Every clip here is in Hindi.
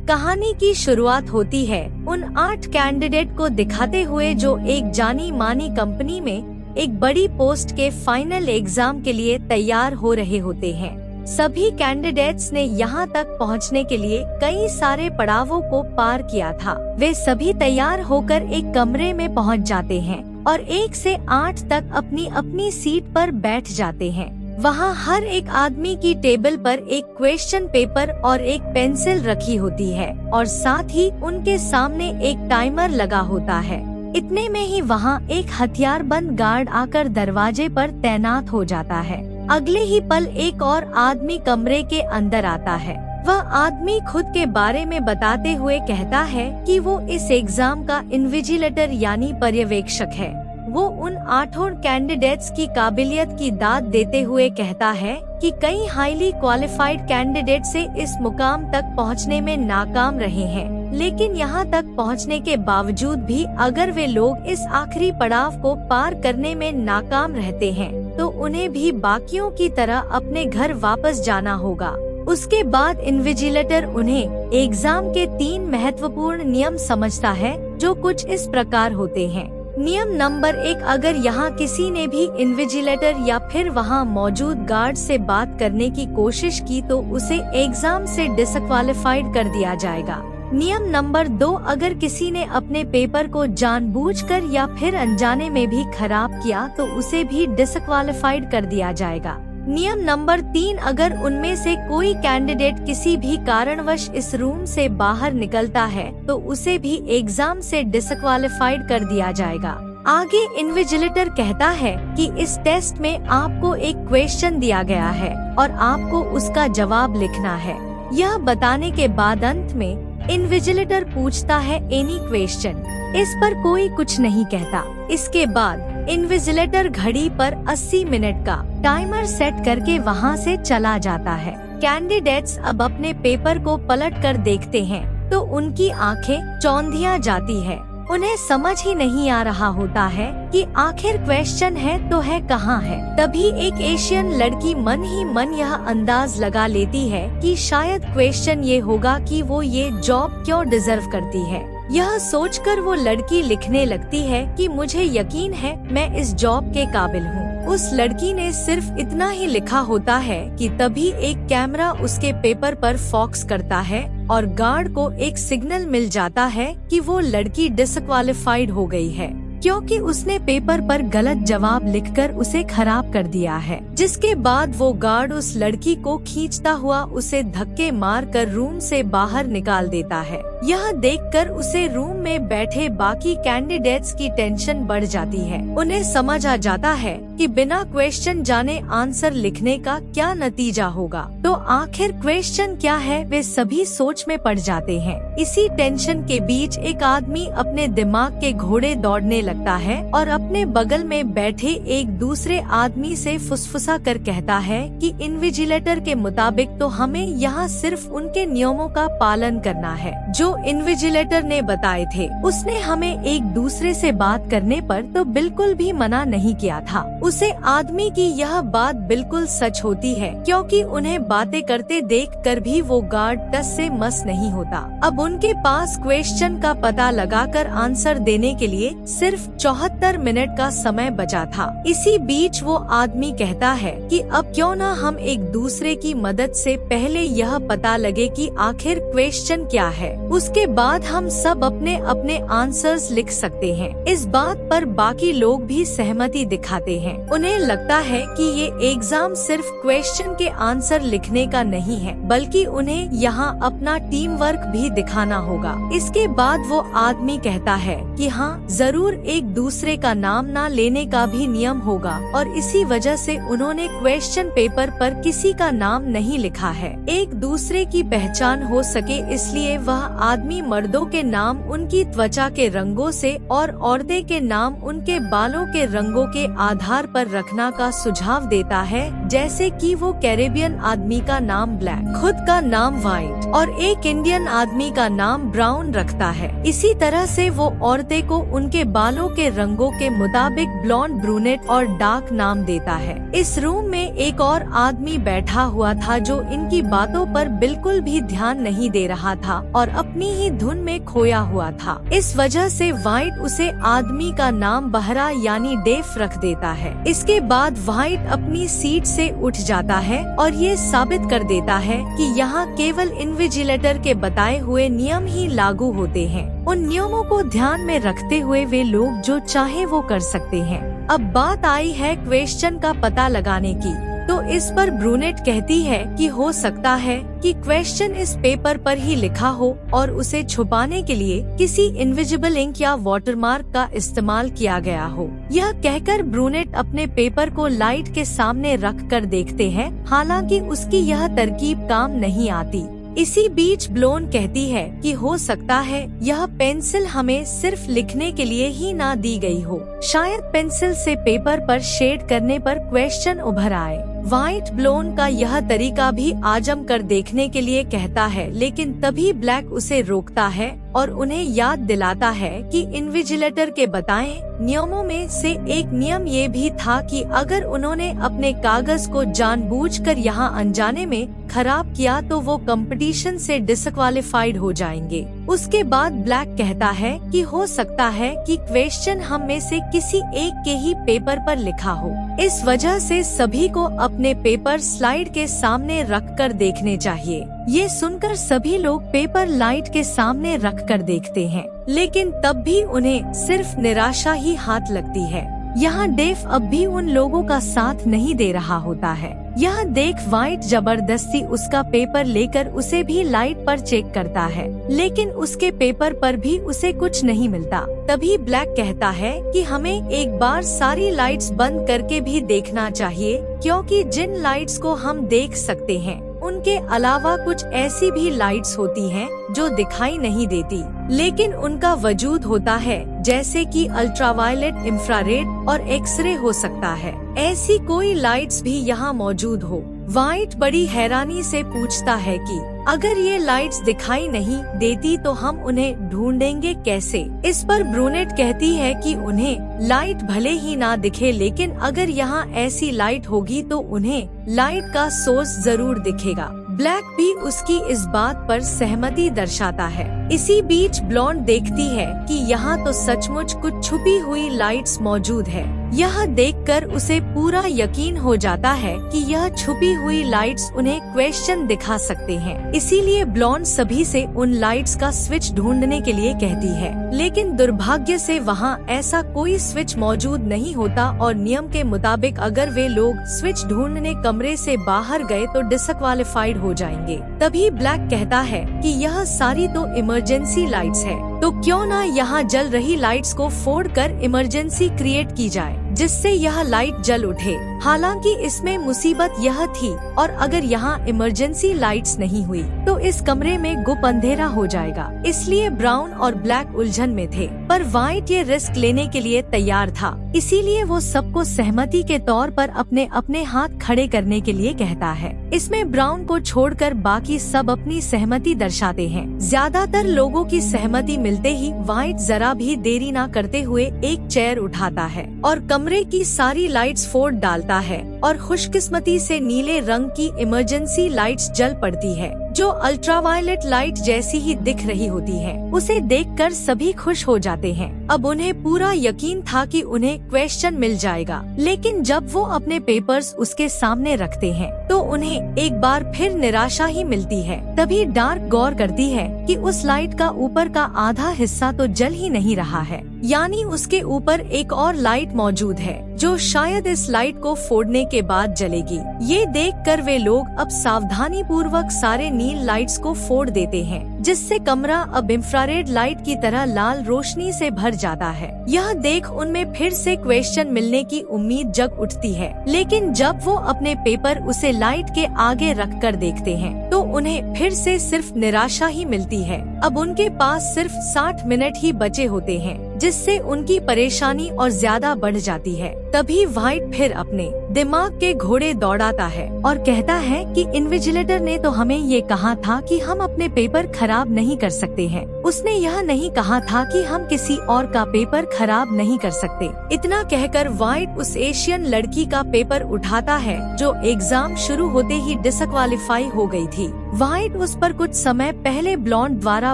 कहानी की शुरुआत होती है उन 8 कैंडिडेट को दिखाते हुए जो एक जानी मानी कंपनी में एक बड़ी पोस्ट के फाइनल एग्जाम के लिए तैयार हो रहे होते हैं। सभी कैंडिडेट्स ने यहाँ तक पहुँचने के लिए कई सारे पड़ावों को पार किया था। वे सभी तैयार होकर एक कमरे में पहुँच जाते हैं और 1 से 8 तक अपनी अपनी सीट पर बैठ जाते हैं। वहाँ हर एक आदमी की टेबल पर एक क्वेश्चन पेपर और एक पेंसिल रखी होती है और साथ ही उनके सामने एक टाइमर लगा होता है। इतने में ही वहाँ एक हथियारबंद गार्ड आकर दरवाजे पर तैनात हो जाता है। अगले ही पल एक और आदमी कमरे के अंदर आता है। वह आदमी खुद के बारे में बताते हुए कहता है कि वो इस एग्जाम का इन्विजिलेटर यानी पर्यवेक्षक है। वो उन 8 कैंडिडेट्स की काबिलियत की दाद देते हुए कहता है कि कई हाईली क्वालिफाइड कैंडिडेट से इस मुकाम तक पहुंचने में नाकाम रहे हैं, लेकिन यहां तक पहुंचने के बावजूद भी अगर वे लोग इस आखिरी पड़ाव को पार करने में नाकाम रहते हैं तो उन्हें भी बाकियों की तरह अपने घर वापस जाना होगा। उसके बाद इन्विजिलेटर उन्हें एग्जाम के 3 महत्वपूर्ण नियम समझता है जो कुछ इस प्रकार होते हैं। नियम नंबर 1, अगर यहाँ किसी ने भी इन्विजिलेटर या फिर वहाँ मौजूद गार्ड से बात करने की कोशिश की तो उसे एग्जाम से डिसक्वालिफाइड कर दिया जाएगा। नियम नंबर 2, अगर किसी ने अपने पेपर को जानबूझकर या फिर अनजाने में भी खराब किया तो उसे भी डिसक्वालिफाइड कर दिया जाएगा। नियम नंबर 3, अगर उनमें से कोई कैंडिडेट किसी भी कारणवश इस रूम से बाहर निकलता है तो उसे भी एग्जाम से डिसक्वालिफाइड कर दिया जाएगा। आगे इन्विजिलेटर कहता है कि इस टेस्ट में आपको एक क्वेश्चन दिया गया है और आपको उसका जवाब लिखना है। यह बताने के बाद अंत में इन्विजिलेटर पूछता है एनी क्वेश्चन। इस पर कोई कुछ नहीं कहता। इसके बाद इन्विजिलेटर घड़ी पर 80 मिनट का टाइमर सेट करके वहां से चला जाता है। कैंडिडेट्स अब अपने पेपर को पलट कर देखते हैं तो उनकी आंखें चौंधिया जाती है। उन्हें समझ ही नहीं आ रहा होता है कि आखिर क्वेश्चन है तो है कहाँ है। तभी एक एशियन लड़की मन ही मन यह अंदाज लगा लेती है कि शायद क्वेश्चन ये होगा कि वो ये जॉब क्यों डिजर्व करती है। यह सोचकर वो लड़की लिखने लगती है कि मुझे यकीन है मैं इस जॉब के काबिल हूँ। उस लड़की ने सिर्फ इतना ही लिखा होता है कि तभी एक कैमरा उसके पेपर पर फोकस करता है और गार्ड को एक सिग्नल मिल जाता है कि वो लड़की डिसक्वालिफाइड हो गई है क्योंकि उसने पेपर पर गलत जवाब लिखकर उसे खराब कर दिया है। जिसके बाद वो गार्ड उस लड़की को खींचता हुआ उसे धक्के मारकर रूम से बाहर निकाल देता है। यह देखकर उसे रूम में बैठे बाकी कैंडिडेट्स की टेंशन बढ़ जाती है। उन्हें समझ आ जाता है कि बिना क्वेश्चन जाने आंसर लिखने का क्या नतीजा होगा, तो आखिर क्वेश्चन क्या है वे सभी सोच में पड़ जाते हैं। इसी टेंशन के बीच एक आदमी अपने दिमाग के घोड़े दौड़ने लगता है और अपने बगल में बैठे एक दूसरे आदमी से फुसफुसा कर कहता है कि इन्विजिलेटर के मुताबिक तो हमें यहाँ सिर्फ उनके नियमों का पालन करना है जो इन्विजिलेटर ने बताए थे। उसने हमें एक दूसरे से बात करने पर तो बिल्कुल भी मना नहीं किया था। उसे आदमी की यह बात बिल्कुल सच होती है क्योंकि उन्हें बातें करते देखकर भी वो गार्ड टस से मस नहीं होता। अब उनके पास क्वेश्चन का पता लगाकर आंसर देने के लिए सिर्फ 74 मिनट का समय बचा था। इसी बीच वो आदमी कहता है कि अब क्यों ना हम एक दूसरे की मदद से पहले यह पता लगे कि आखिर क्वेश्चन क्या है, उसके बाद हम सब अपने अपने आंसर्स लिख सकते हैं। इस बात पर बाकी लोग भी सहमति दिखाते हैं। उन्हें लगता है कि ये एग्जाम सिर्फ क्वेश्चन के आंसर लिखने का नहीं है बल्कि उन्हें यहाँ अपना टीम वर्क भी दिखाना होगा। इसके बाद वो आदमी कहता है कि हाँ जरूर एक दूसरे का नाम ना लेने का भी नियम होगा और इसी वजह से उन्होंने क्वेश्चन पेपर पर किसी का नाम नहीं लिखा है। एक दूसरे की पहचान हो सके इसलिए वह आदमी मर्दों के नाम उनकी त्वचा के रंगों से और औरतें के नाम उनके बालों के रंगों के आधार आधार पर रखना का सुझाव देता है, जैसे कि वो कैरेबियन आदमी का नाम ब्लैक, खुद का नाम व्हाइट और एक इंडियन आदमी का नाम ब्राउन रखता है। इसी तरह से वो औरतें को उनके बालों के रंगों के मुताबिक ब्लॉन्ड, ब्रूनेट और डार्क नाम देता है। इस रूम में एक और आदमी बैठा हुआ था जो इनकी बातों पर बिल्कुल भी ध्यान नहीं दे रहा था और अपनी ही धुन में खोया हुआ था। इस वजह से व्हाइट उसे आदमी का नाम बहरा यानी डेफ रख देता है। इसके बाद व्हाइट अपनी सीट से उठ जाता है और ये साबित कर देता है कि यहाँ केवल इन्विजिलेटर के बताए हुए नियम ही लागू होते हैं। उन नियमों को ध्यान में रखते हुए वे लोग जो चाहे वो कर सकते हैं। अब बात आई है क्वेश्चन का पता लगाने की, तो इस पर ब्रूनेट कहती है कि हो सकता है कि क्वेश्चन इस पेपर पर ही लिखा हो और उसे छुपाने के लिए किसी इनविजिबल इंक या वाटरमार्क का इस्तेमाल किया गया हो। यह कहकर ब्रूनेट अपने पेपर को लाइट के सामने रख कर देखते हैं, हालांकि उसकी यह तरकीब काम नहीं आती। इसी बीच ब्लोन कहती है कि हो सकता है यह पेंसिल हमें सिर्फ लिखने के लिए ही ना दी गई हो, शायद पेंसिल से पेपर पर शेड करने पर क्वेश्चन उभर आए। व्हाइट ब्लोन का यह तरीका भी आजम कर देखने के लिए कहता है, लेकिन तभी ब्लैक उसे रोकता है और उन्हें याद दिलाता है कि इन्विजिलेटर के बताए नियमों में से एक नियम ये भी था कि अगर उन्होंने अपने कागज को जानबूझकर यहाँ अनजाने में खराब किया तो वो कंपटीशन से डिसक्वालिफाइड हो जाएंगे। उसके बाद ब्लैक कहता है कि हो सकता है कि क्वेश्चन हम में से किसी एक के ही पेपर पर लिखा हो। इस वजह से सभी को अपने पेपर स्लाइड के सामने रखकर देखने चाहिए। ये सुनकर सभी लोग पेपर लाइट के सामने रखकर देखते हैं, लेकिन तब भी उन्हें सिर्फ निराशा ही हाथ लगती है। यहाँ डेफ अब भी उन लोगों का साथ नहीं दे रहा होता है। यह देख व्हाइट जबरदस्ती उसका पेपर लेकर उसे भी लाइट पर चेक करता है, लेकिन उसके पेपर पर भी उसे कुछ नहीं मिलता। तभी ब्लैक कहता है कि हमें एक बार सारी लाइट्स बंद करके भी देखना चाहिए, क्योंकि जिन लाइट्स को हम देख सकते हैं उनके अलावा कुछ ऐसी भी लाइट्स होती हैं जो दिखाई नहीं देती, लेकिन उनका वजूद होता है, जैसे कि अल्ट्रावायलेट, इंफ्रारेड और एक्सरे हो सकता है। ऐसी कोई लाइट्स भी यहाँ मौजूद हो। व्हाइट बड़ी हैरानी से पूछता है कि अगर ये लाइट्स दिखाई नहीं देती तो हम उन्हें ढूंढेंगे कैसे। इस पर ब्रूनेट कहती है कि उन्हें लाइट भले ही ना दिखे, लेकिन अगर यहाँ ऐसी लाइट होगी तो उन्हें लाइट का सोर्स जरूर दिखेगा। ब्लैक भी उसकी इस बात पर सहमति दर्शाता है। इसी बीच ब्लॉन्ड देखती है कि यहाँ तो सचमुच कुछ छुपी हुई लाइट्स मौजूद है। यह देखकर उसे पूरा यकीन हो जाता है कि यह छुपी हुई लाइट्स उन्हें क्वेश्चन दिखा सकते हैं। इसीलिए ब्लॉन्ड सभी से उन लाइट्स का स्विच ढूंढने के लिए कहती है, लेकिन दुर्भाग्य से वहाँ ऐसा कोई स्विच मौजूद नहीं होता और नियम के मुताबिक अगर वे लोग स्विच ढूंढने कमरे से बाहर गए तो डिसक्वालिफाइड हो जाएंगे। तभी ब्लैक कहता है कि यह सारी तो इमरजेंसी लाइट्स है, तो क्यों ना यहाँ जल रही लाइट्स को फोड़कर इमरजेंसी क्रिएट की जाए जिससे यह लाइट जल उठे। हालांकि इसमें मुसीबत यह थी, और अगर यहाँ इमरजेंसी लाइट्स नहीं हुई तो इस कमरे में गुप अंधेरा हो जाएगा। इसलिए ब्राउन और ब्लैक उलझन में थे, पर व्हाइट ये रिस्क लेने के लिए तैयार था। इसीलिए वो सबको सहमति के तौर पर अपने अपने हाथ खड़े करने के लिए कहता है। इसमें ब्राउन को छोड़कर बाकी सब अपनी सहमति दर्शाते हैं। ज्यादातर लोगों की सहमति मिलते ही व्हाइट जरा भी देरी न करते हुए एक चेयर उठाता है और कमरे की सारी लाइट्स फोड़ डालता है और खुशकिस्मती से नीले रंग की इमरजेंसी लाइट्स जल पड़ती है, जो अल्ट्रावायलेट लाइट जैसी ही दिख रही होती है। उसे देखकर सभी खुश हो जाते हैं। अब उन्हें पूरा यकीन था कि उन्हें क्वेश्चन मिल जाएगा, लेकिन जब वो अपने पेपर्स उसके सामने रखते हैं तो उन्हें एक बार फिर निराशा ही मिलती है। तभी डार्क गौर करती है कि उस लाइट का ऊपर का आधा हिस्सा तो जल ही नहीं रहा है, यानी उसके ऊपर एक और लाइट मौजूद है जो शायद इस लाइट को फोड़ने के बाद जलेगी। ये देखकर वे लोग अब सावधानी पूर्वक सारे नील लाइट्स को फोड़ देते हैं, जिससे कमरा अब इंफ्रारेड लाइट की तरह लाल रोशनी से भर जाता है। यह देख उनमें फिर से क्वेश्चन मिलने की उम्मीद जग उठती है, लेकिन जब वो अपने पेपर उसे लाइट के आगे रखकर देखते हैं तो उन्हें फिर से सिर्फ निराशा ही मिलती है। अब उनके पास सिर्फ 60 मिनट ही बचे होते हैं। जिससे उनकी परेशानी और ज्यादा बढ़ जाती है। तभी व्हाइट फिर अपने दिमाग के घोड़े दौड़ाता है और कहता है कि इन्विजिलेटर ने तो हमें ये कहा था कि हम अपने पेपर खराब नहीं कर सकते हैं। उसने यह नहीं कहा था कि हम किसी और का पेपर खराब नहीं कर सकते। इतना कहकर व्हाइट उस एशियन लड़की का पेपर उठाता है जो एग्जाम शुरू होते ही डिसक्वालीफाई हो गई थी। व्हाइट उस पर कुछ समय पहले ब्लॉन्ड द्वारा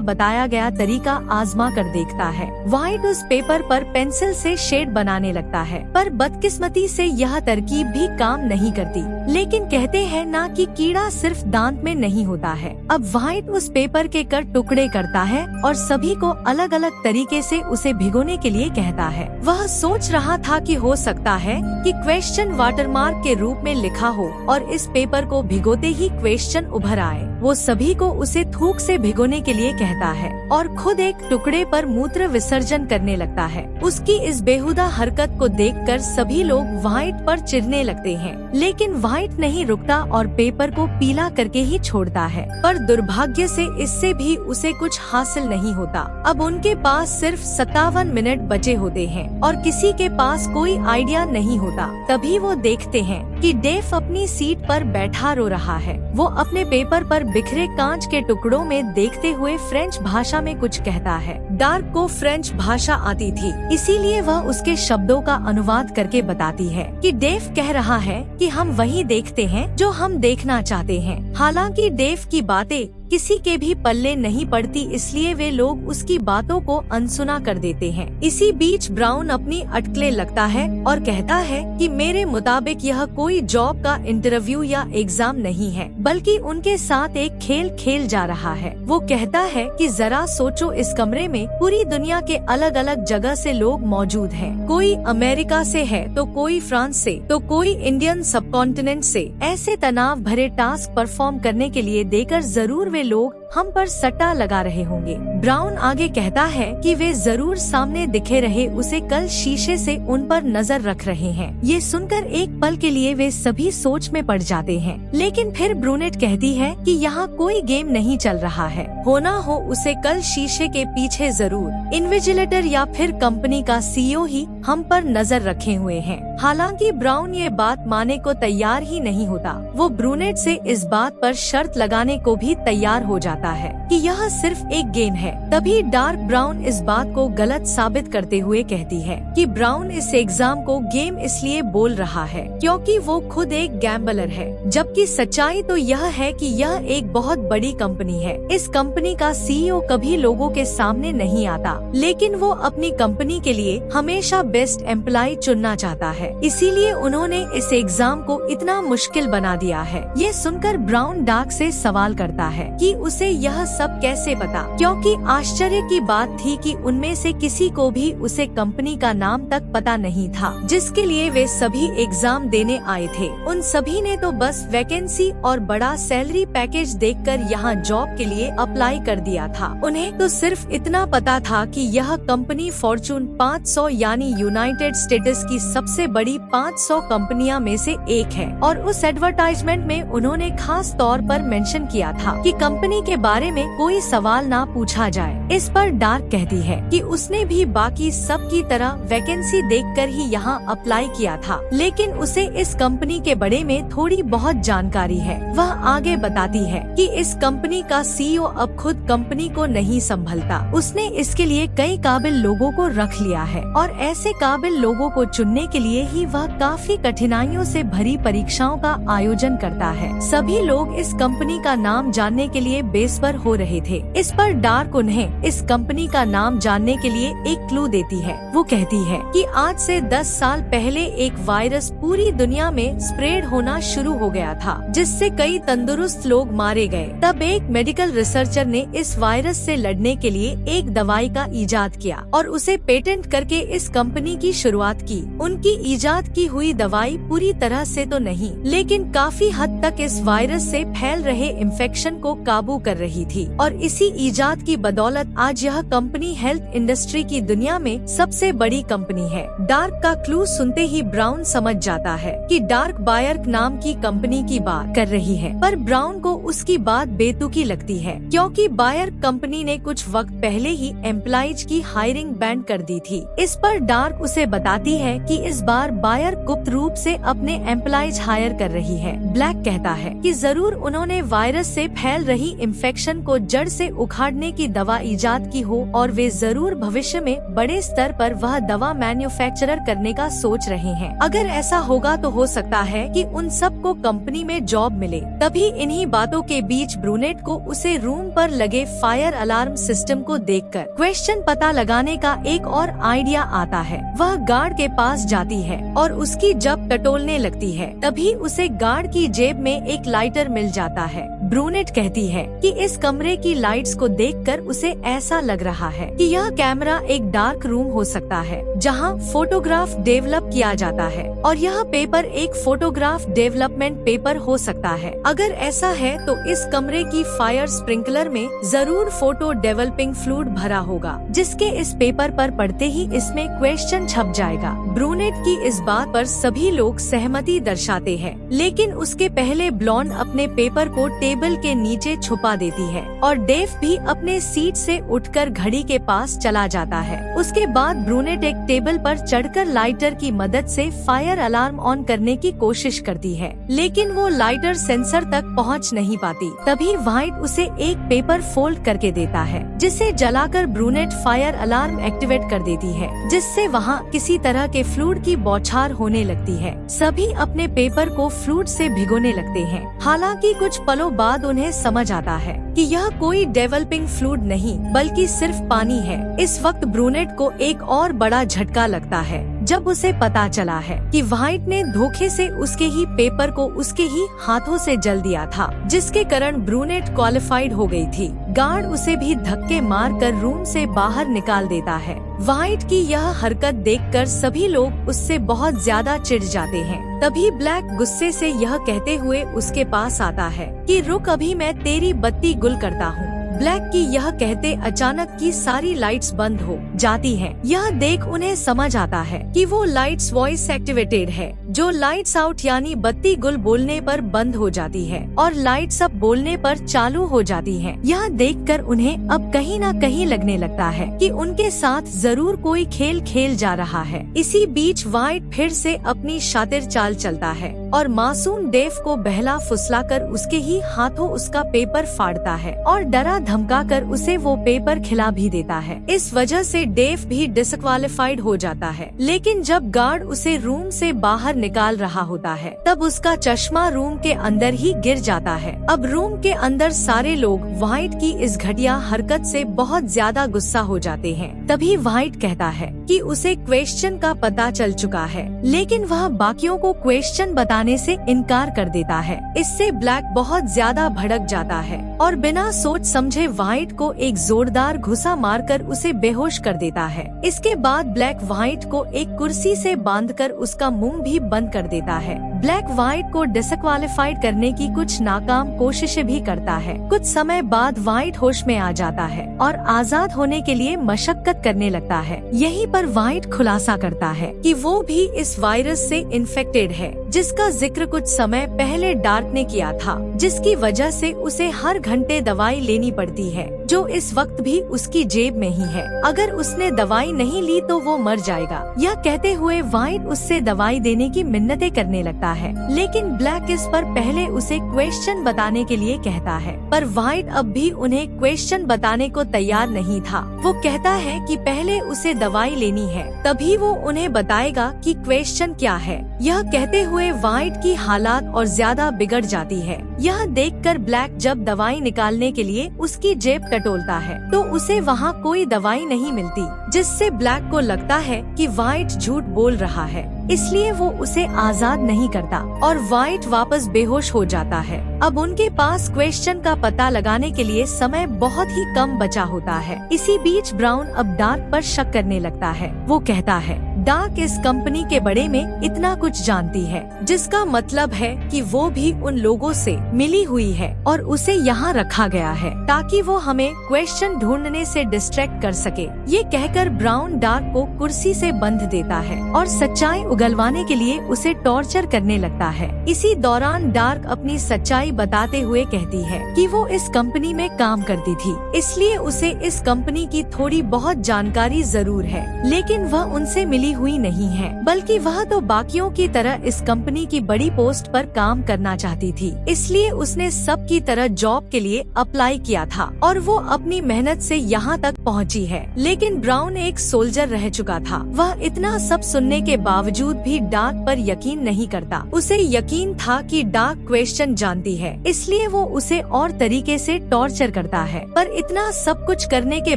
बताया गया तरीका आजमा कर देखता है। व्हाइट उस पेपर पर पेंसिल से शेड बनाने लगता है, पर बदकिस्मती से यह तरकीब भी काम नहीं करती। लेकिन कहते हैं ना कि कीड़ा सिर्फ दांत में नहीं होता है। अब व्हाइट उस पेपर के कर टुकड़े करता है और सभी को अलग अलग तरीके से उसे भिगोने के लिए कहता है। वह सोच रहा था कि हो सकता है कि क्वेश्चन वाटरमार्क के रूप में लिखा हो और इस पेपर को भिगोते ही क्वेश्चन उभर आए। वो सभी को उसे थूक से भिगोने के लिए कहता है और खुद एक टुकड़े पर मूत्र विसर्जन करने लगता है। उसकी इस बेहुदा हरकत को देखकर सभी लोग व्हाइट पर चिढ़ने लगते हैं, लेकिन व्हाइट नहीं रुकता और पेपर को पीला करके ही छोड़ता है। पर दुर्भाग्य से इससे भी उसे कुछ हासिल नहीं होता। अब उनके पास सिर्फ 57 मिनट बचे होते हैं और किसी के पास कोई आइडिया नहीं होता। तभी वो देखते हैं कि डेव अपनी सीट पर बैठा रो रहा है। वो अपने पेपर पर बिखरे कांच के टुकड़ों में देखते हुए फ्रेंच भाषा में कुछ कहता है। डार्क को फ्रेंच भाषा आती थी, इसीलिए वह उसके शब्दों का अनुवाद करके बताती है कि डेव कह रहा है कि हम वही देखते हैं जो हम देखना चाहते हैं। हालांकि डेव की बातें किसी के भी पल्ले नहीं पड़ती, इसलिए वे लोग उसकी बातों को अनसुना कर देते हैं। इसी बीच ब्राउन अपनी अटकलें लगता है और कहता है कि मेरे मुताबिक यह कोई जॉब का इंटरव्यू या एग्जाम नहीं है, बल्कि उनके साथ एक खेल खेल जा रहा है। वो कहता है कि जरा सोचो, इस कमरे में पूरी दुनिया के अलग अलग जगह से लोग मौजूद हैं। कोई अमेरिका से है तो कोई फ्रांस से, तो कोई इंडियन सबकॉन्टिनेंट से। ऐसे तनाव भरे टास्क परफॉर्म करने के लिए देकर जरूर लोग हम पर सट्टा लगा रहे होंगे। ब्राउन आगे कहता है कि वे जरूर सामने दिखे रहे उसे कल शीशे से उन पर नजर रख रहे हैं। ये सुनकर एक पल के लिए वे सभी सोच में पड़ जाते हैं, लेकिन फिर ब्रूनेट कहती है कि यहाँ कोई गेम नहीं चल रहा है। होना हो उसे कल शीशे के पीछे जरूर इन्विजिलेटर या फिर कंपनी का सीईओ ही हम पर नजर रखे हुए हैं। हालांकि ब्राउन ये बात मानने को तैयार ही नहीं होता। वो ब्रूनेट से इस बात पर शर्त लगाने को भी तैयार हो जाता है कि यह सिर्फ एक गेम है। तभी डार्क ब्राउन इस बात को गलत साबित करते हुए कहती है कि ब्राउन इस एग्जाम को गेम इसलिए बोल रहा है क्योंकि वो खुद एक गैम्बलर है, जबकि सच्चाई तो यह है कि यह एक बहुत बड़ी कंपनी है। इस कंपनी का सीईओ कभी लोगों के सामने नहीं आता, लेकिन वो अपनी कंपनी के लिए हमेशा बेस्ट एम्प्लॉय चुनना चाहता है। इसीलिए उन्होंने इस एग्जाम को इतना मुश्किल बना दिया है। ये सुनकर ब्राउन डार्क से सवाल करता है कि उसे यह सब कैसे पता, क्योंकि आश्चर्य की बात थी कि उनमें से किसी को भी उसे कंपनी का नाम तक पता नहीं था जिसके लिए वे सभी एग्जाम देने आए थे। उन सभी ने तो बस वैकेंसी और बड़ा सैलरी पैकेज देखकर यहाँ जॉब के लिए अप्लाई कर दिया था। उन्हें तो सिर्फ इतना पता था कि यह कंपनी फॉर्चून 500 यानी यूनाइटेड स्टेट्स की सबसे बड़ी 500 कंपनियां में से एक है, और उस एडवर्टाइजमेंट में उन्होंने खास तौर पर मेंशन किया था कि कंपनी के बारे में कोई सवाल ना पूछा जाए। इस पर डार्क कहती है कि उसने भी बाकी सब की तरह वैकेंसी देखकर ही यहाँ अप्लाई किया था, लेकिन उसे इस कंपनी के बारे में थोड़ी बहुत जानकारी है। वह आगे बताती है कि इस कंपनी का सीईओ अब खुद कंपनी को नहीं संभलता। उसने इसके लिए कई काबिल लोगों को रख लिया है और ऐसे काबिल लोगों को चुनने के लिए ही वह काफी कठिनाइयों से भरी परीक्षाओं का आयोजन करता है। सभी लोग इस कंपनी का नाम जानने के लिए बेसब्र हो रहे थे। इस पर डार्क उन्हें इस कंपनी का नाम जानने के लिए एक क्लू देती है। वो कहती है कि आज से 10 साल पहले एक वायरस पूरी दुनिया में स्प्रेड होना शुरू हो गया था, जिससे कई तंदुरुस्त लोग मारे गए। तब एक मेडिकल रिसर्चर ने इस वायरस से लड़ने के लिए एक दवाई का इजाद किया और उसे पेटेंट करके इस कंपनी की शुरुआत की। उनकी इजाद की हुई दवाई पूरी तरह से तो नहीं, लेकिन काफी हद तक इस वायरस से फैल रहे इन्फेक्शन को काबू कर रही थी और इसी इजाद की बदौलत आज यह कंपनी हेल्थ इंडस्ट्री की दुनिया में सबसे बड़ी कंपनी है। डार्क का क्लू सुनते ही ब्राउन समझ जाता है कि डार्क बायर नाम की कंपनी की बात कर रही है, पर ब्राउन को उसकी बात बेतुकी लगती है क्योंकि बायर कंपनी ने कुछ वक्त पहले ही एम्प्लॉइज की हायरिंग बैंड कर दी थी। इस पर डार्क उसे बताती है कि इस बार बायर गुप्त रूप से अपने एम्प्लॉइज हायर कर रही है। ब्लैक कहता है कि जरूर उन्होंने वायरस से फैल रही इन्फेक्शन को जड़ से उखाड़ने की दवा इजाद की हो और वे जरूर भविष्य में बड़े स्तर पर वह दवा मैन्युफैक्चरर करने का सोच रहे हैं। अगर ऐसा होगा तो हो सकता है कि उन सबको कंपनी में जॉब मिले। तभी इन्हीं बातों के बीच ब्रूनेट को उसे रूम पर लगे फायर अलार्म सिस्टम को देखकर क्वेश्चन पता लगाने का एक और आइडिया आता है। वह गार्ड के पास जाती है और उसकी जब टटोलने लगती है, तभी उसे गार्ड की जेब में एक लाइटर मिल जाता है। ब्रूनेट कहती है कि इस कमरे की लाइट्स को देखकर उसे ऐसा लग रहा है कि यह कैमरा एक डार्क रूम हो सकता है जहां फोटोग्राफ डेवलप किया जाता है और यह पेपर एक फोटोग्राफ डेवलपमेंट पेपर हो सकता है। अगर ऐसा है तो इस कमरे की फायर स्प्रिंकलर में जरूर फोटो डेवलपिंग फ्लूइड भरा होगा, जिसके इस पेपर पर पढ़ते ही इसमें क्वेश्चन छप जाएगा। ब्रूनेट की इस बात पर सभी लोग सहमति दर्शाते हैं, लेकिन उसके पहले ब्लॉन्ड अपने पेपर को टेबल के नीचे छुपा देती है और डेव भी अपने सीट से उठकर घड़ी के पास चला जाता है। उसके बाद ब्रूनेट एक टेबल पर चढ़कर लाइटर की मदद से फायर अलार्म ऑन करने की कोशिश करती है, लेकिन वो लाइटर सेंसर तक पहुंच नहीं पाती। तभी व्हाइट उसे एक पेपर फोल्ड करके देता है, जिसे जलाकर ब्रूनेट फायर अलार्म एक्टिवेट कर देती है, जिससे वहाँ किसी तरह के फ्लूइड की बौछार होने लगती है। सभी अपने पेपर को फ्लूइड से भिगोने लगते हैं। हालांकि कुछ पलों बाद उन्हें समझ आता है कि यह कोई डेवलपिंग फ्लूइड नहीं बल्कि सिर्फ पानी है। इस वक्त ब्रूनेट को एक और बड़ा झटका लगता है जब उसे पता चला है कि व्हाइट ने धोखे से उसके ही पेपर को उसके ही हाथों से जल दिया था, जिसके कारण ब्रूनेट क्वालिफाइड हो गई थी। गार्ड उसे भी धक्के मारकर रूम से बाहर निकाल देता है। व्हाइट की यह हरकत देखकर सभी लोग उससे बहुत ज्यादा चिढ़ जाते हैं। तभी ब्लैक गुस्से से यह कहते हुए उसके पास आता है कि रुक, अभी मैं तेरी बत्ती गुल करता हूँ। ब्लैक की यह कहते अचानक की सारी लाइट्स बंद हो जाती हैं। यह देख उन्हें समझ आता है कि वो लाइट्स वॉइस एक्टिवेटेड है, जो लाइट्स आउट यानी बत्ती गुल बोलने पर बंद हो जाती है और लाइट्स अप बोलने पर चालू हो जाती है। यह देखकर उन्हें अब कहीं न कहीं लगने लगता है कि उनके साथ जरूर कोई खेल खेल जा रहा है। इसी बीच व्हाइट फिर से अपनी शातिर चाल चलता है और मासूम डेव को बहला फुसलाकर उसके ही हाथों उसका पेपर फाड़ता है और डरा धमकाकर उसे वो पेपर खिला भी देता है। इस वजह से डेव भी डिसक्वालिफाइड हो जाता है। लेकिन जब गार्ड उसे रूम से बाहर निकाल रहा होता है, तब उसका चश्मा रूम के अंदर ही गिर जाता है। अब रूम के अंदर सारे लोग व्हाइट की इस घटिया हरकत से बहुत ज्यादा गुस्सा हो जाते हैं। तभी व्हाइट कहता है कि उसे क्वेश्चन का पता चल चुका है, लेकिन वह बाकियों को क्वेश्चन बताने से इनकार कर देता है। इससे ब्लैक बहुत ज्यादा भड़क जाता है और बिना सोच समझे व्हाइट को एक जोरदार घुसा मारकर उसे बेहोश कर देता है। इसके बाद ब्लैक व्हाइट को एक कुर्सी से बांधकर उसका मुंह भी बंद कर देता है। ब्लैक व्हाइट को डिसक्वालिफाइड करने की कुछ नाकाम कोशिशें भी करता है। कुछ समय बाद व्हाइट होश में आ जाता है और आजाद होने के लिए मशक्कत करने लगता है। यहीं पर व्हाइट खुलासा करता है कि वो भी इस वायरस से इन्फेक्टेड है, जिसका जिक्र कुछ समय पहले डार्क ने किया था, जिसकी वजह से उसे हर घंटे दवाई लेनी पड़ती है, जो इस वक्त भी उसकी जेब में ही है। अगर उसने दवाई नहीं ली तो वो मर जाएगा। यह कहते हुए व्हाइट उससे दवाई देने की मिन्नतें करने लगता है, लेकिन ब्लैक इस पर पहले उसे क्वेश्चन बताने के लिए कहता है, पर व्हाइट अब भी उन्हें क्वेश्चन बताने को तैयार नहीं था। वो कहता है कि पहले उसे दवाई लेनी है, तभी वो उन्हें बताएगा कि क्वेश्चन क्या है। यह कहते हुए व्हाइट की हालात और ज्यादा बिगड़ जाती है। यह देखकर ब्लैक जब दवाई निकालने के लिए उसकी जेब टटोलता है तो उसे वहाँ कोई दवाई नहीं मिलती, जिससे ब्लैक को लगता है कि व्हाइट झूठ बोल रहा है, इसलिए वो उसे आजाद नहीं करता और व्हाइट वापस बेहोश हो जाता है। अब उनके पास क्वेश्चन का पता लगाने के लिए समय बहुत ही कम बचा होता है। इसी बीच ब्राउन अब डार्क पर शक करने लगता है। वो कहता है, डार्क इस कंपनी के बड़े में इतना कुछ जानती है, जिसका मतलब है कि वो भी उन लोगों से मिली हुई है और उसे यहाँ रखा गया है ताकि वो हमें क्वेश्चन ढूंढने से डिस्ट्रैक्ट कर सके। ये कहकर ब्राउन डार्क को कुर्सी से बंध देता है और सच्चाई उगलवाने के लिए उसे टॉर्चर करने लगता है। इसी दौरान डार्क अपनी सच्चाई बताते हुए कहती है कि वो इस कंपनी में काम करती थी, इसलिए उसे इस कंपनी की थोड़ी बहुत जानकारी जरूर है, लेकिन वह उनसे मिली हुई नहीं है, बल्कि वह तो बाकियों की तरह इस कंपनी की बड़ी पोस्ट पर काम करना चाहती थी, इसलिए उसने सब की तरह जॉब के लिए अप्लाई किया था और वो अपनी मेहनत से यहाँ तक पहुँची है। लेकिन ब्राउन एक सोल्जर रह चुका था। वह इतना सब सुनने के बावजूद भी डार्क पर यकीन नहीं करता। उसे यकीन था कि डार्क क्वेश्चन जानती है, इसलिए वो उसे और तरीके से टॉर्चर करता है। पर इतना सब कुछ करने के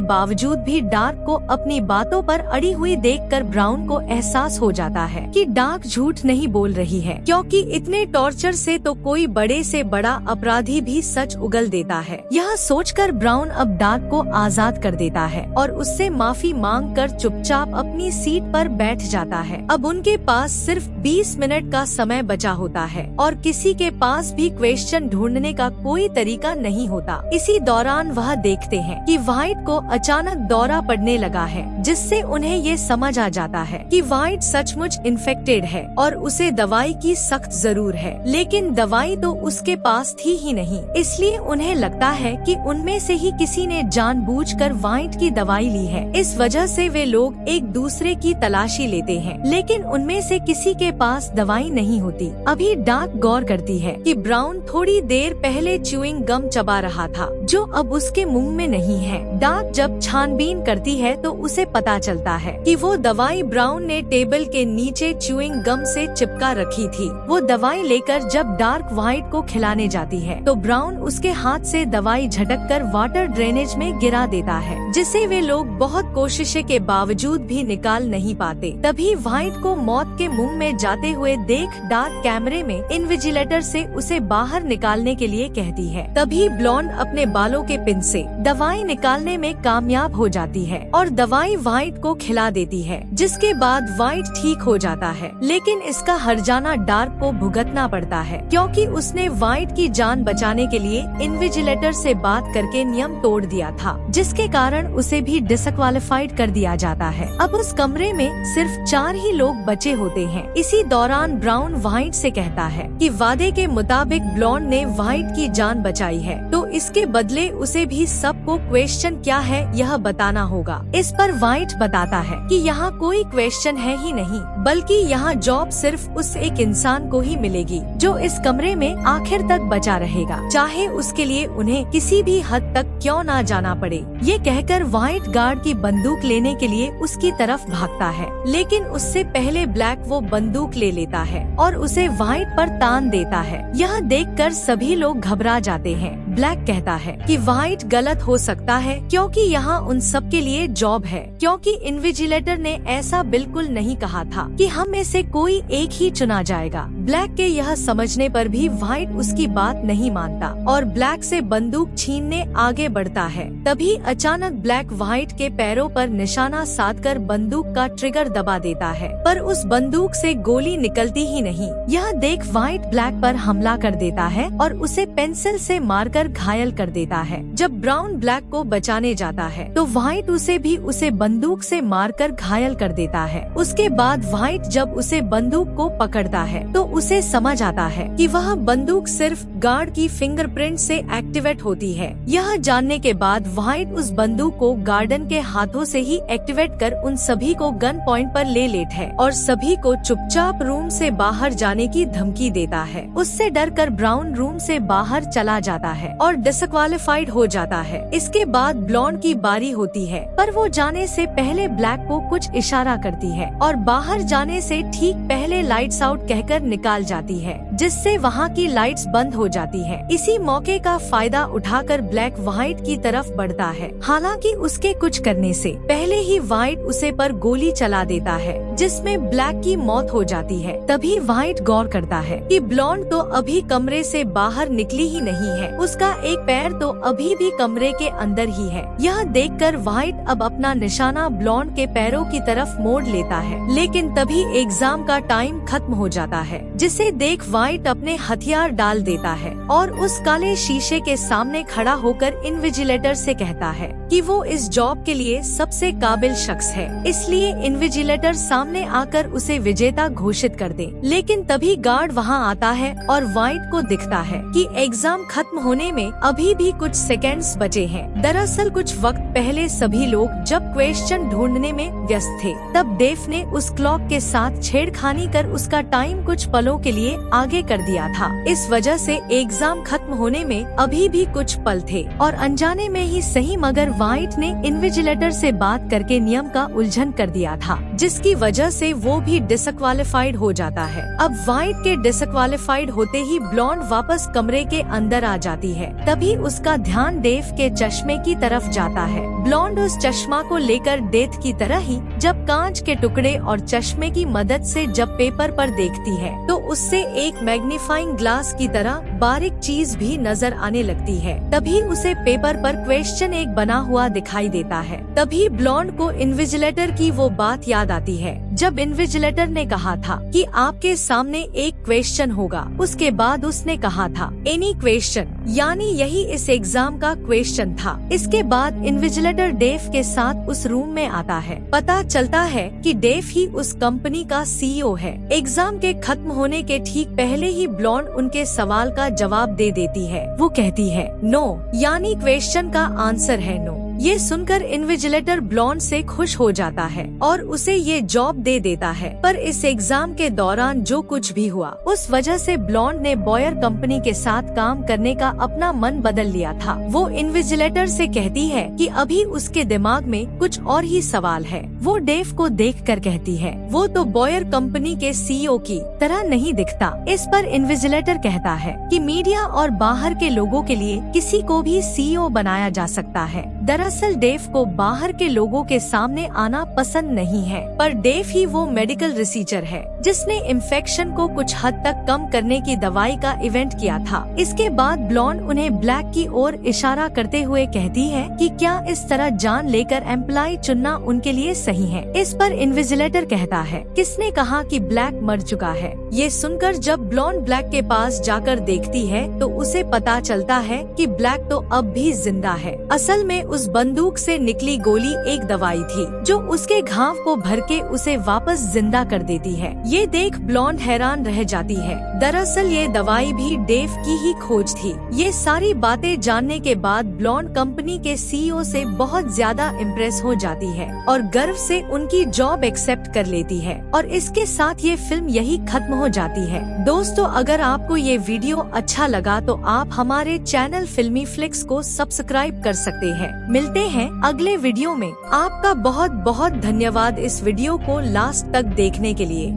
बावजूद भी डार्क को अपनी बातों पर अड़ी हुई देखकर ब्राउन को एहसास हो जाता है कि डार्क झूठ नहीं बोल रही है, क्योंकि इतने टॉर्चर से तो कोई बड़े से बड़ा अपराधी भी सच उगल देता है। यह सोचकर ब्राउन अब डार्क को आजाद कर देता है और उससे माफी मांगकर चुपचाप अपनी सीट पर बैठ जाता है। अब उनके पास सिर्फ 20 मिनट का समय बचा होता है और किसी के पास भी क्वेश्चन ढूंढने का कोई तरीका नहीं होता। इसी दौरान वह देखते हैं कि व्हाइट को अचानक दौरा पड़ने लगा है, जिससे उन्हें ये समझ आ जाता है कि व्हाइट सचमुच इन्फेक्टेड है और उसे दवाई की सख्त जरूर है, लेकिन दवाई तो उसके पास थी ही नहीं। इसलिए उन्हें लगता है कि उनमें से ही किसी ने जानबूझकर व्हाइट की दवाई ली है। इस वजह से वे लोग एक दूसरे की तलाशी लेते हैं, लेकिन उनमें से किसी के पास दवाई नहीं होती। अभी डार्क गौर करती है कि ब्राउन थोड़ी देर पहले च्यूइंग गम चबा रहा था, जो अब उसके मुंह में नहीं है। डार्क जब छानबीन करती है तो उसे पता चलता है कि वो दवाई ब्राउन ने टेबल के नीचे च्यूइंग गम से चिपका रखी थी। वो दवाई लेकर जब डार्क व्हाइट को खिलाने जाती है तो ब्राउन उसके हाथ से दवाई झटककर वाटर ड्रेनेज में गिरा देता है, जिसे वे लोग बहुत कोशिशें के बावजूद भी निकाल नहीं पाते। तभी व्हाइट को मौत के मुंह में जाते हुए देख डार्क कैमरे में इन्विजिलेटर से उसे बाहर निकालने के लिए कहती है। तभी ब्लॉन्ड अपने बालों के पिन से दवाई निकालने में कामयाब हो जाती है और दवाई व्हाइट को खिला देती है, जिसके बाद व्हाइट ठीक हो जाता है। लेकिन इसका हर्जाना डार्क को भुगतना पड़ता है, क्योंकि उसने व्हाइट की जान बचाने के लिए इन्विजिलेटर से बात करके नियम तोड़ दिया था, जिसके कारण उसे भी डिसक्वालिफाइड कर दिया जाता है। अब उस कमरे में सिर्फ 4 ही लोग बचे होते हैं। इसी दौरान ब्राउन व्हाइट से कहता है कि वादे के मुताबिक ब्लॉन्ड ने व्हाइट की जान बचाई है, तो इसके बदले उसे भी सबको क्वेश्चन क्या है यह बताना होगा। इस पर व्हाइट बताता है कि यहाँ कोई क्वेश्चन है ही नहीं, बल्कि यहाँ जॉब सिर्फ उस एक इंसान को ही मिलेगी जो इस कमरे में आखिर तक बचा रहेगा, चाहे उसके लिए उन्हें किसी भी हद तक क्यों ना जाना पड़े। ये कहकर व्हाइट गार्ड की बंदूक लेने के लिए उसकी तरफ भागता है, लेकिन उससे पहले ब्लैक वो बंदूक ले लेता है और उसे व्हाइट पर तान देता है। यह देखकर सभी लोग घबरा जाते हैं। ब्लैक कहता है कि व्हाइट गलत हो सकता है, क्योंकि यहाँ उन सब के लिए जॉब है, क्योंकि इन्विजिलेटर ने ऐसा बिल्कुल नहीं कहा था कि हम में से कोई एक ही चुना जाएगा। ब्लैक के यह समझने पर भी व्हाइट उसकी बात नहीं मानता और ब्लैक से बंदूक छीनने आगे बढ़ता है। तभी अचानक ब्लैक व्हाइट के पैरों पर निशाना साधकर बंदूक का ट्रिगर दबा देता है, पर उस बंदूक से गोली निकलती ही नहीं। यह देख व्हाइट ब्लैक पर हमला कर देता है और उसे पेंसिल से मारकर घायल कर देता है। जब ब्राउन ब्लैक को बचाने जाता है तो व्हाइट उसे बंदूक से मारकर घायल कर देता है। उसके बाद व्हाइट जब उसे बंदूक को पकड़ता है तो उसे समझ आता है कि वह बंदूक सिर्फ गार्ड की फिंगरप्रिंट से एक्टिवेट होती है। यह जानने के बाद व्हाइट उस बंदूक को गार्डन के हाथों से ही एक्टिवेट कर उन सभी को गन पॉइंट पर ले लेता है और सभी को चुपचाप रूम से बाहर जाने की धमकी देता है। उससे डरकर ब्राउन रूम से बाहर चला जाता है और डिसक्वालिफाइड हो जाता है। इसके बाद ब्लॉन्ड की बारी होती है, पर वो जाने से पहले ब्लैक को कुछ इशारा करती है और बाहर जाने से ठीक पहले लाइट्स आउट कहकर निकाल जाती है। जिससे वहाँ की लाइट्स बंद हो जाती है। इसी मौके का फायदा उठाकर ब्लैक व्हाइट की तरफ बढ़ता है। हालांकि उसके कुछ करने से पहले ही व्हाइट उसे पर गोली चला देता है, जिसमें ब्लैक की मौत हो जाती है। तभी व्हाइट गौर करता है कि ब्लॉन्ड तो अभी कमरे से बाहर निकली ही नहीं है, उसका एक पैर तो अभी भी कमरे के अंदर ही है। यह देखकर व्हाइट अब अपना निशाना ब्लॉन्ड के पैरों की तरफ मोड़ लेता है, लेकिन तभी एग्जाम का टाइम खत्म हो जाता है, जिसे देख व्हाइट अपने हथियार डाल देता है और उस काले शीशे के सामने खड़ा होकर इन्विजिलेटर से कहता है कि वो इस जॉब के लिए सबसे काबिल शख्स है, इसलिए इन्विजिलेटर सामने आकर उसे विजेता घोषित कर दे। लेकिन तभी गार्ड वहाँ आता है और व्हाइट को दिखता है कि एग्जाम खत्म होने में अभी भी कुछ सेकंड्स बचे हैं। दरअसल कुछ वक्त पहले सभी लोग जब क्वेश्चन ढूंढने में व्यस्त थे, तब डेव ने उस क्लॉक के साथ छेड़खानी कर उसका टाइम कुछ पलों के लिए आगे कर दिया था। इस वजह से एग्जाम खत्म होने में अभी भी कुछ पल थे और अनजाने में ही सही मगर व्हाइट ने इन्विजिलेटर से बात करके नियम का उल्लंघन कर दिया था, जिसकी वजह से वो भी डिसक्वालिफाइड हो जाता है। अब व्हाइट के डिसक्वालिफाइड होते ही ब्लॉन्ड वापस कमरे के अंदर आ जाती है। तभी उसका ध्यान डेव के चश्मे की तरफ जाता है। ब्लॉन्ड उस चश्मा को लेकर डेथ की तरह ही जब कांच के टुकड़े और चश्मे की मदद से जब पेपर पर देखती है तो उससे एक मैग्नीफाइंग ग्लास की तरह बारीक चीज भी नजर आने लगती है। तभी उसे पेपर पर क्वेश्चन एक बना हुआ दिखाई देता है। तभी ब्लॉन्ड को इन्विजिलेटर की वो बात याद आती है जब इन्विजिलेटर ने कहा था कि आपके सामने एक क्वेश्चन होगा। उसके बाद उसने कहा था एनी क्वेश्चन, यानी यही इस एग्जाम का क्वेश्चन था। इसके बाद इन्विजिलेटर डेव के साथ उस रूम में आता है। पता चलता है कि डेव ही उस कंपनी का सीईओ है। एग्जाम के खत्म होने के ठीक पहले ही ब्लॉन्ड उनके सवाल का जवाब दे देती है। वो कहती है नो, यानी क्वेश्चन का आंसर है नो। ये सुनकर इन्विजिलेटर ब्लॉन्ड से खुश हो जाता है और उसे ये जॉब दे देता है। पर इस एग्जाम के दौरान जो कुछ भी हुआ उस वजह से ब्लॉन्ड ने बॉयर कंपनी के साथ काम करने का अपना मन बदल लिया था। वो इन्विजिलेटर से कहती है कि अभी उसके दिमाग में कुछ और ही सवाल है। वो डेव को देखकर कहती है वो तो बॉयर कंपनी के सीईओ की तरह नहीं दिखता। इस पर इन्विजिलेटर कहता है कि मीडिया और बाहर के लोगों के लिए किसी को भी सीईओ बनाया जा सकता है। दरअसल डेव को बाहर के लोगों के सामने आना पसंद नहीं है, पर डेव ही वो मेडिकल रिसर्चर है जिसने इन्फेक्शन को कुछ हद तक कम करने की दवाई का इवेंट किया था। इसके बाद ब्लॉन्ड उन्हें ब्लैक की ओर इशारा करते हुए कहती है कि क्या इस तरह जान लेकर एम्प्लॉय चुनना उनके लिए सही है। इस पर इन्विजिलेटर कहता है किसने कहा कि ब्लैक मर चुका है। ये सुनकर जब ब्लॉन्ड ब्लैक के पास जाकर देखती है तो उसे पता चलता है कि ब्लैक तो अब भी जिंदा है। असल में उस बंदूक से निकली गोली एक दवाई थी जो उसके घाव को भर के उसे वापस जिंदा कर देती है। ये देख ब्लॉन्ड हैरान रह जाती है। दरअसल ये दवाई भी डेव की ही खोज थी। ये सारी बातें जानने के बाद ब्लॉन्ड कंपनी के सीईओ से बहुत ज्यादा इम्प्रेस हो जाती है और गर्व से उनकी जॉब एक्सेप्ट कर लेती है और इसके साथ ये फिल्म यही खत्म हो जाती है। दोस्तों, अगर आपको ये वीडियो अच्छा लगा तो आप हमारे चैनल फिल्मी फ्लिक्स को सब्सक्राइब कर सकते हैं। मिलते हैं अगले वीडियो में। आपका बहुत बहुत धन्यवाद इस वीडियो को लास्ट तक देखने के लिए।